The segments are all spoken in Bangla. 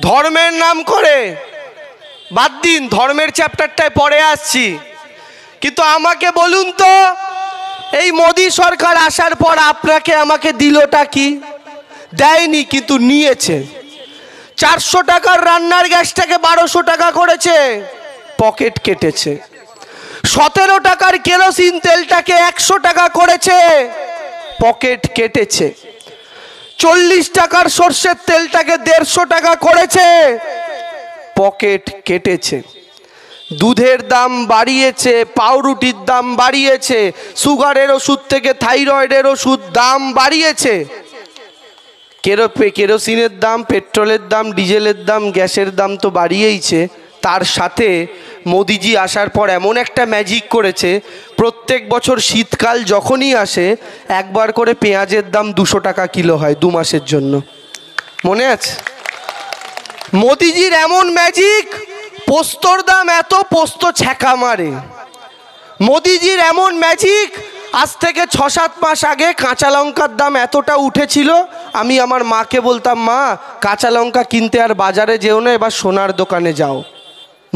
ধর্মের নাম করে বাদ দিন, ধর্মের চ্যাপ্টারটায় পরে আসছি, কিন্তু আমাকে বলুন তো এই মোদি সরকার আসার পর আপনাকে আমাকে দিলটা কি? দেয়নি, কিন্তু নিয়েছে। 400 টাকার রান্নার গ্যাসটাকে 1200 টাকা করেছে, পকেট কেটেছে। 17 টাকার কেরোসিন তেলটাকে 100 টাকা করেছে, পকেট কেটেছে। 40 টাকার সর্ষের তেলটাকে 150 টাকা করেছে, পকেট কেটেছে। দুধের দাম বাড়িয়েছে, পাউরুটির দাম বাড়িয়েছে, সুগারের ওষুধ থেকে থাইরয়েডের ওষুধ দাম বাড়িয়েছে। কেরোসিনের দাম, পেট্রোলের দাম, ডিজেলের দাম, গ্যাসের দাম তো বাড়িয়েইছে। তার সাথে মোদিজি আসার পর এমন একটা ম্যাজিক করেছে, প্রত্যেক বছর শীতকাল যখনই আসে একবার করে পেঁয়াজের দাম 200 টাকা কিলো হয় 2 মাসের জন্য। মনে আছে? মোদিজির এমন ম্যাজিক, পোস্তর দাম এত, পোস্ত ছ্যাঁকা মারে। মোদিজির এমন ম্যাজিক, আজ থেকে 6-7 মাস আগে কাঁচা লঙ্কার দাম এতটা উঠেছিল, আমি আমার মাকে বলতাম, মা কাঁচা লঙ্কা কিনতে আর বাজারে যেও না, এবার সোনার দোকানে যাও।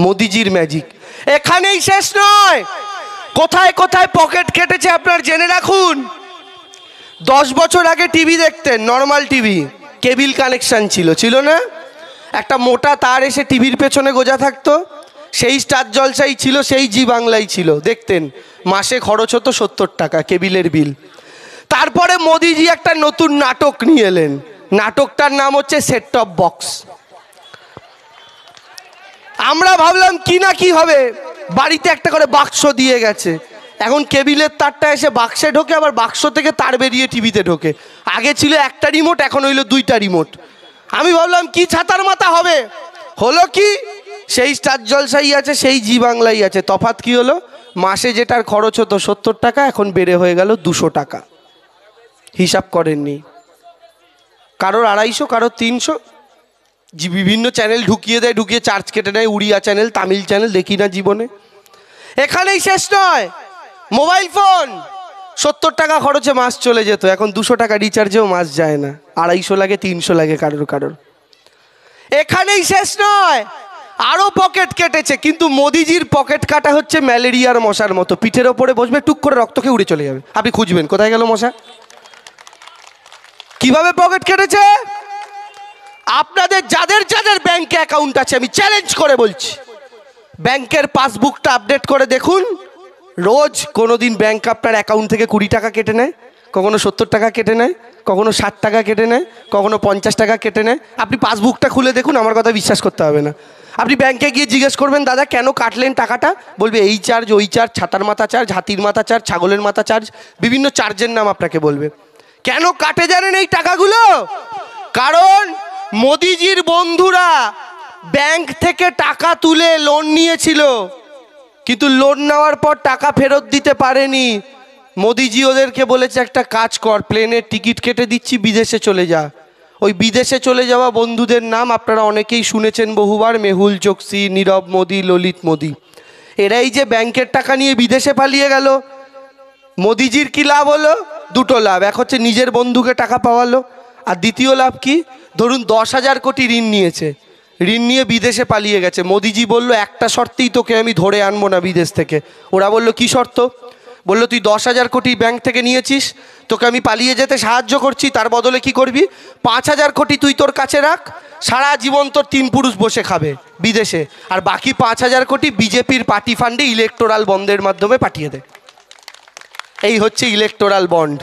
মোদিজির ম্যাজিক এখানেই শেষ নয়, কোথায় কোথায় পকেট কেটেছে আপনার জেনে রাখুন। 10 বছর আগে টিভি দেখতেন, নর্মাল টিভি, কেবিল কানেকশন ছিল না? একটা মোটা তার এসে টিভির পেছনে গোজা থাকতো, সেই স্টার জলসাই ছিল, সেই জি বাংলাই ছিল, দেখতেন। মাসে খরচ হতো 70 টাকা কেবিলের বিল। তারপরে মোদিজি একটা নতুন নাটক নিয়ে এলেন, নাটকটার নাম হচ্ছে সেট টপ বক্স। আমরা ভাবলাম কি না কি হবে, বাড়িতে একটা করে বাক্স দিয়ে গেছে। এখন কেবিলের তারটা এসে বাক্সে ঢোকে, আবার বাক্স থেকে তার বেরিয়ে টিভিতে ঢোকে। আগে ছিল একটা রিমোট, এখন হইল 2টা রিমোট। আমি ভাবলাম কি ছাতার মাথা হবে, হলো কি সেই স্টার জলসাই আছে, সেই জি বাংলাই আছে। তফাৎ কি হলো, মাসে যেটার খরচ হতো 70 টাকা এখন বেড়ে হয়ে গেল 200 টাকা। হিসাব করেননি? কারোর 250, কারোর 300। বিভিন্ন চ্যানেল ঢুকিয়ে দেয়, ঢুকিয়ে চার্জ কেটে নেয়। উড়িয়া চ্যানেল, তামিল চ্যানেল দেখি না জীবনে। এখানেই শেষ নয়, মোবাইল ফোন 70 টাকা খরচে মাস চলে যেত, এখন 200 টাকা রিচার্জেও মাস যায় না, 250 লাগে, 300 লাগে কারোর। এখানেই শেষ নয়, আরো পকেট কেটেছে। কিন্তু মোদিজির পকেট কাটা হচ্ছে ম্যালেরিয়ার মশার মতো, পিঠের ওপরে বসবে, টুক করে রক্ত খেয়ে উড়ে চলে যাবে, আপনি খুঁজবেন কোথায় গেল মশা। কিভাবে পকেট কেটেছে? আপনাদের যাদের যাদের ব্যাংকে অ্যাকাউন্ট আছে, আমি চ্যালেঞ্জ করে বলছি, ব্যাংকের পাসবুকটা আপডেট করে দেখুন। রোজ কোনোদিন ব্যাংক আপনার অ্যাকাউন্ট থেকে 20 টাকা কেটে নেয়, কখনো 70 টাকা কেটে নেয়, কখনো 60 টাকা কেটে নেয়, কখনো 50 টাকা কেটে নেয়। আপনি পাসবুকটা খুলে দেখুন, আমার কথা বিশ্বাস করতে হবে না। আপনি ব্যাংকে গিয়ে জিজ্ঞেস করবেন, দাদা কেন কাটলেন টাকাটা? বলবে এই চার্জ, ওই চার্জ, ছাতার মাথা চার্জ, হাতির মাথা চার্জ, ছাগলের মাথা চার্জ, বিভিন্ন চার্জের নাম আপনাকে বলবে। কেন কাটে জানেন এই টাকাগুলো? কারণ মোদিজির বন্ধুরা ব্যাংক থেকে টাকা তুলে লোন নিয়েছিল, কিন্তু লোন নেওয়ার পর টাকা ফেরত দিতে পারেনি। মোদিজি ওদেরকে বলেছে একটা কাজ কর, প্লেনের টিকিট কেটে দিচ্ছি, বিদেশে চলে যা। ওই বিদেশে চলে যাওয়া বন্ধুদের নাম আপনারা অনেকেই শুনেছেন বহুবার, মেহুল চোকসি, নীরব মোদি, ললিত মোদি। এরাই যে ব্যাংকের টাকা নিয়ে বিদেশে পালিয়ে গেল। মোদিজির কি লাভ হলো? 2টো লাভ। এক হচ্ছে নিজের বন্ধুকে টাকা পাওয়ালো, আর দ্বিতীয় লাভ কি, ধরুন 10,000 কোটি ঋণ নিয়েছে, ঋণ নিয়ে বিদেশে পালিয়ে গেছে। মোদিজি বলল একটা শর্তেই তোকে আমি ধরে আনবো না বিদেশ থেকে। ওরা বলল কি শর্ত? বললো তুই 10,000 কোটি ব্যাংক থেকে নিয়েছিস, তোকে আমি পালিয়ে যেতে সাহায্য করছি, তার বদলে কি করবি, 5,000 কোটি তুই তোর কাছে রাখ, সারা জীবন তোর 3 পুরুষ বসে খাবে বিদেশে, আর বাকি 5,000 কোটি বিজেপির পার্টি ফান্ডে ইলেকটোরাল বন্ডের মাধ্যমে পাঠিয়ে দে। এই হচ্ছে ইলেকটোরাল বন্ড।